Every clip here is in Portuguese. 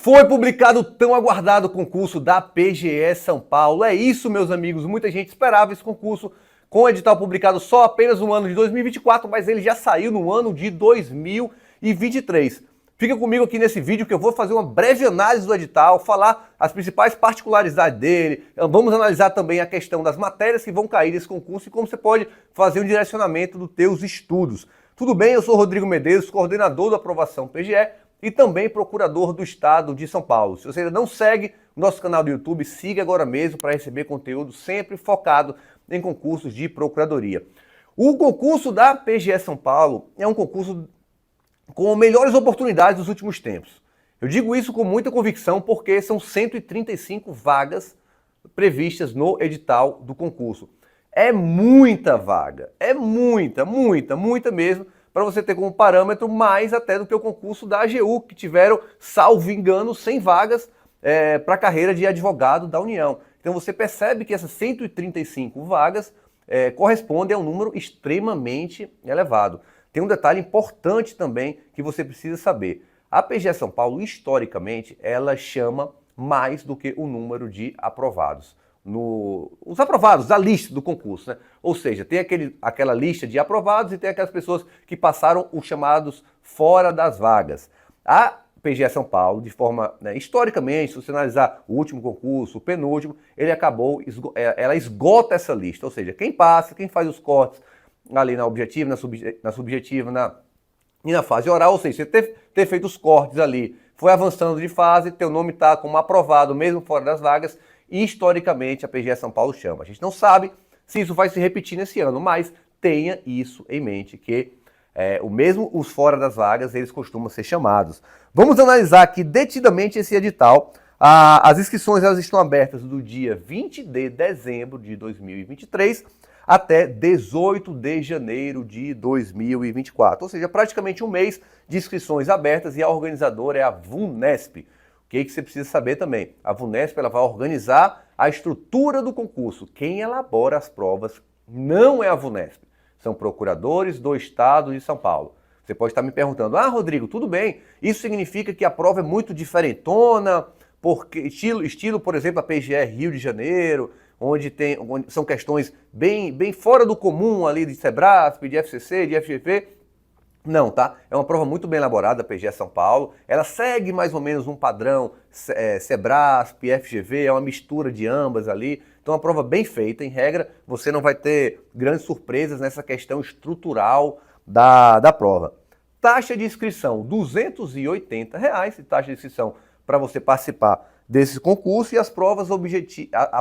Foi publicado o tão aguardado concurso da PGE São Paulo. É isso, meus amigos. Muita gente esperava esse concurso com o edital publicado só apenas no ano de 2024, mas ele já saiu no ano de 2023. Fica comigo aqui nesse vídeo que eu vou fazer uma breve análise do edital, falar as principais particularidades dele. Vamos analisar também a questão das matérias que vão cair nesse concurso e como você pode fazer um direcionamento dos teus estudos. Tudo bem? Eu sou Rodrigo Medeiros, coordenador da aprovação PGE e também procurador do Estado de São Paulo. Se você ainda não segue o nosso canal do YouTube, siga agora mesmo para receber conteúdo sempre focado em concursos de procuradoria. O concurso da PGE São Paulo é um concurso com melhores oportunidades dos últimos tempos. Eu digo isso com muita convicção porque são 135 vagas previstas no edital do concurso. É muita vaga, é muita mesmo, para você ter como parâmetro mais até do que o concurso da AGU, que tiveram, salvo engano, 100 vagas para a carreira de advogado da União. Então você percebe que essas 135 vagas correspondem a um número extremamente elevado. Tem um detalhe importante também que você precisa saber. A PGE São Paulo, historicamente, ela chama mais do que o número de aprovados. Os aprovados da lista do concurso, né? Ou seja, tem aquela lista de aprovados e tem aquelas pessoas que passaram os chamados fora das vagas. A PGE São Paulo, de forma, historicamente, se você analisar o último concurso, o penúltimo, ela esgota essa lista. Ou seja, quem passa, quem faz os cortes ali na objetiva, na subjetiva e na fase oral, ou seja, você ter feito os cortes ali, foi avançando de fase, teu nome está como aprovado mesmo fora das vagas, e historicamente a PGE São Paulo chama. A gente não sabe se isso vai se repetir nesse ano, mas tenha isso em mente, que mesmo os fora das vagas, eles costumam ser chamados. Vamos analisar aqui detidamente esse edital. As inscrições elas estão abertas do dia 20 de dezembro de 2023 até 18 de janeiro de 2024. Ou seja, praticamente um mês de inscrições abertas e a organizadora é a VUNESP. O que você precisa saber também? A VUNESP ela vai organizar a estrutura do concurso. Quem elabora as provas não é a VUNESP. São procuradores do Estado de São Paulo. Você pode estar me perguntando, Rodrigo, tudo bem, isso significa que a prova é muito diferentona, porque estilo, por exemplo, a PGE Rio de Janeiro, onde são questões bem fora do comum ali de Sebrasp, de FCC, de FGV. Não, tá? É uma prova muito bem elaborada, a PGE São Paulo. Ela segue mais ou menos um padrão Sebrasp, FGV, é uma mistura de ambas ali. Então é uma prova bem feita, em regra, você não vai ter grandes surpresas nessa questão estrutural da prova. Taxa de inscrição, R$ 280, e taxa de inscrição para você participar desse concurso, e a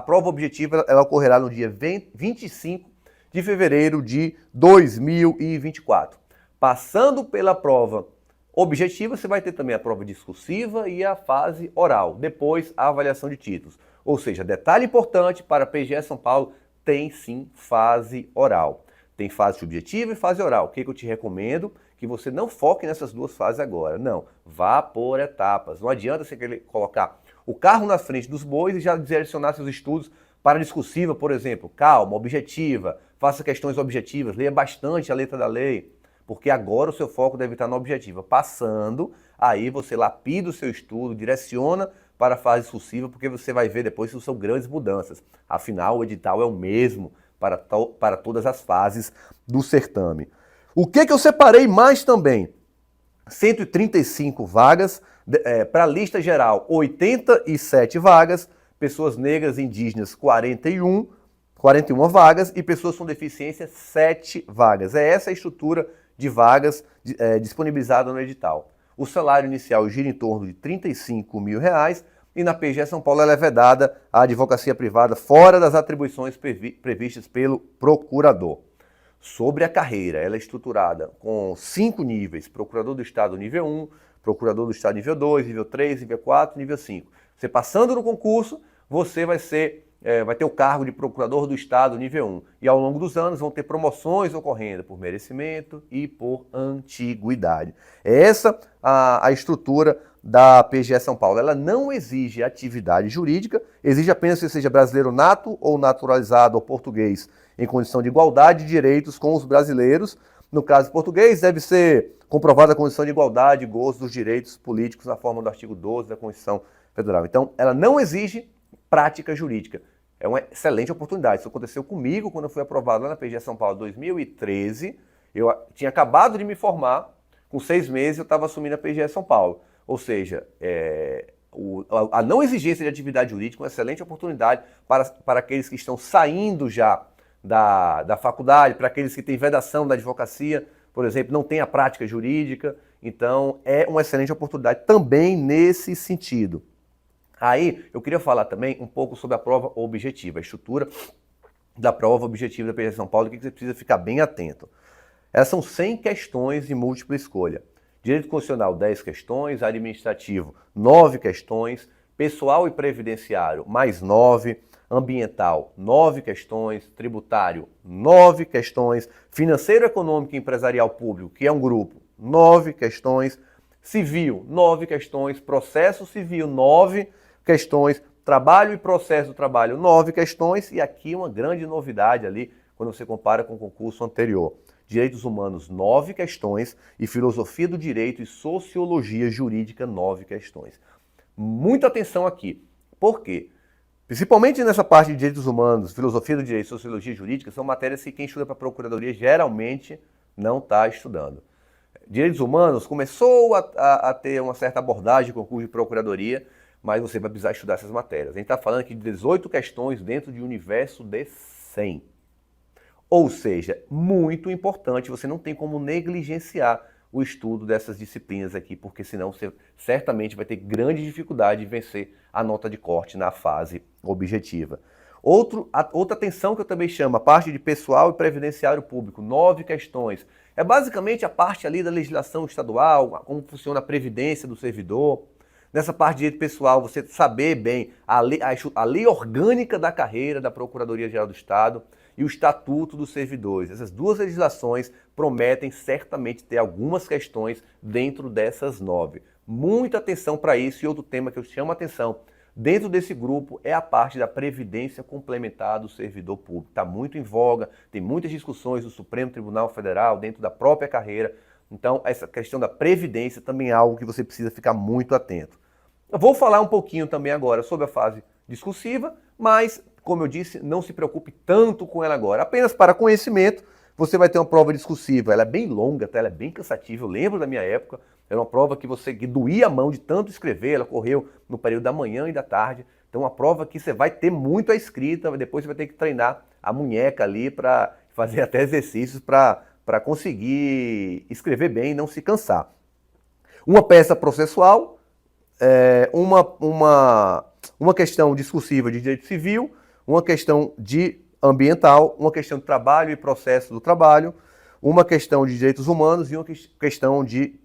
prova objetiva ela ocorrerá no dia 25 de fevereiro de 2024. Passando pela prova objetiva, você vai ter também a prova discursiva e a fase oral, depois a avaliação de títulos. Ou seja, detalhe importante para a PGE São Paulo, tem sim fase oral. Tem fase subjetiva e fase oral. O que eu te recomendo? Que você não foque nessas duas fases agora. Não, vá por etapas. Não adianta você querer colocar o carro na frente dos bois e já direcionar seus estudos para a discursiva, por exemplo. Calma, objetiva, faça questões objetivas, leia bastante a letra da lei, porque agora o seu foco deve estar na objetiva. Passando, aí você lapida o seu estudo, direciona para a fase discursiva, porque você vai ver depois que são grandes mudanças. Afinal, o edital é o mesmo para todas as fases do certame. O que eu separei mais também? 135 vagas, para a lista geral 87 vagas, pessoas negras e indígenas 41 vagas e pessoas com deficiência 7 vagas. É essa a estrutura de vagas disponibilizada no edital. O salário inicial gira em torno de R$ 35 mil e na PGE São Paulo ela é vedada à advocacia privada fora das atribuições previstas pelo procurador. Sobre a carreira, ela é estruturada com 5 níveis: procurador do Estado nível 1, procurador do Estado nível 2, nível 3, nível 4, nível 5. Você passando no concurso, você vai ter o cargo de procurador do Estado nível 1. E ao longo dos anos vão ter promoções ocorrendo por merecimento e por antiguidade. É essa a estrutura da PGE São Paulo. Ela não exige atividade jurídica, exige apenas que você seja brasileiro nato ou naturalizado ou português em condição de igualdade de direitos com os brasileiros no caso português, deve ser comprovada a condição de igualdade e gozo dos direitos políticos na forma do artigo 12 da Constituição Federal. Então, ela não exige prática jurídica. É uma excelente oportunidade. Isso aconteceu comigo quando eu fui aprovado lá na PGE São Paulo em 2013. Eu tinha acabado de me formar, com 6 meses eu estava assumindo a PGE São Paulo. Ou seja, a não exigência de atividade jurídica é uma excelente oportunidade para aqueles que estão saindo já da faculdade, para aqueles que têm vedação da advocacia, por exemplo, não têm a prática jurídica. Então, é uma excelente oportunidade também nesse sentido. Aí, eu queria falar também um pouco sobre a prova objetiva, a estrutura da prova objetiva da PGE São Paulo, o que você precisa ficar bem atento. Essas são 100 questões de múltipla escolha. Direito constitucional, 10 questões, administrativo, 9 questões, pessoal e previdenciário, mais 9, ambiental, 9 questões, tributário, 9 questões, financeiro, econômico e empresarial público, que é um grupo, 9 questões, civil, 9 questões, processo civil, 9 questões, trabalho e processo do trabalho, 9 questões, e aqui uma grande novidade ali, quando você compara com o concurso anterior. Direitos humanos, 9 questões, e filosofia do direito e sociologia jurídica, 9 questões. Muita atenção aqui. Por quê? Principalmente nessa parte de direitos humanos, filosofia do direito e sociologia jurídica, são matérias que quem estuda para a procuradoria geralmente não está estudando. Direitos humanos começou a ter uma certa abordagem de concurso de procuradoria, mas você vai precisar estudar essas matérias. A gente está falando aqui de 18 questões dentro de um universo de 100. Ou seja, muito importante, você não tem como negligenciar o estudo dessas disciplinas aqui, porque senão você certamente vai ter grande dificuldade de vencer a nota de corte na fase objetiva. Outra atenção que eu também chamo, a parte de pessoal e previdenciário público, 9 questões. É basicamente a parte ali da legislação estadual, como funciona a previdência do servidor. Nessa parte de direito pessoal, você saber bem a lei orgânica da carreira da Procuradoria-Geral do Estado e o Estatuto dos Servidores. Essas duas legislações prometem certamente ter algumas questões dentro dessas 9. Muita atenção para isso. E outro tema que eu chamo a atenção dentro desse grupo é a parte da previdência complementar do servidor público. Está muito em voga, tem muitas discussões do Supremo Tribunal Federal dentro da própria carreira. Então, essa questão da previdência também é algo que você precisa ficar muito atento. Eu vou falar um pouquinho também agora sobre a fase discursiva, mas, como eu disse, não se preocupe tanto com ela agora. Apenas para conhecimento, você vai ter uma prova discursiva. Ela é bem longa, ela é bem cansativa. Eu lembro da minha época, era uma prova que doía a mão de tanto escrever. Ela correu no período da manhã e da tarde. Então, uma prova que você vai ter muito a escrita, depois você vai ter que treinar a munheca ali para fazer até exercícios para conseguir escrever bem e não se cansar. Uma peça processual, uma questão discursiva de direito civil, uma questão de ambiental, uma questão de trabalho e processo do trabalho, uma questão de direitos humanos e uma questão de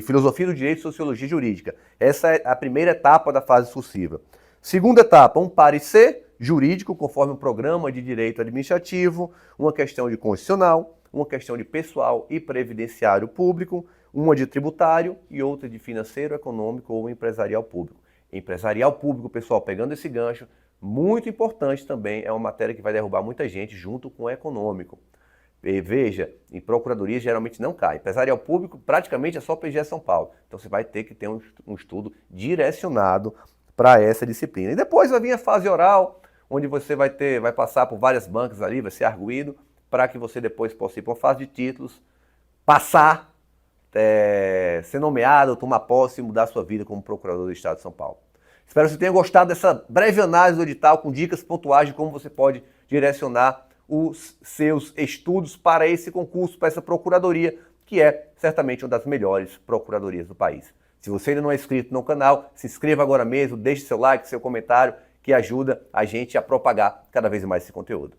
filosofia do direito e sociologia jurídica. Essa é a primeira etapa da fase discursiva. Segunda etapa, um parecer jurídico conforme o programa de direito administrativo, uma questão de constitucional, uma questão de pessoal e previdenciário público, uma de tributário e outra de financeiro, econômico ou empresarial público. Empresarial público, pessoal, pegando esse gancho, muito importante também, é uma matéria que vai derrubar muita gente junto com o econômico. E veja, em procuradoria geralmente não cai. Empresarial público praticamente é só PGE São Paulo. Então você vai ter que ter um estudo direcionado para essa disciplina. E depois vai vir a fase oral, onde você vai passar por várias bancas ali, vai ser arguido, para que você depois possa ir para uma fase de títulos, passar, ser nomeado, tomar posse e mudar sua vida como procurador do Estado de São Paulo. Espero que você tenha gostado dessa breve análise do edital com dicas pontuais de como você pode direcionar os seus estudos para esse concurso, para essa procuradoria, que é certamente uma das melhores procuradorias do país. Se você ainda não é inscrito no canal, se inscreva agora mesmo, deixe seu like, seu comentário, que ajuda a gente a propagar cada vez mais esse conteúdo.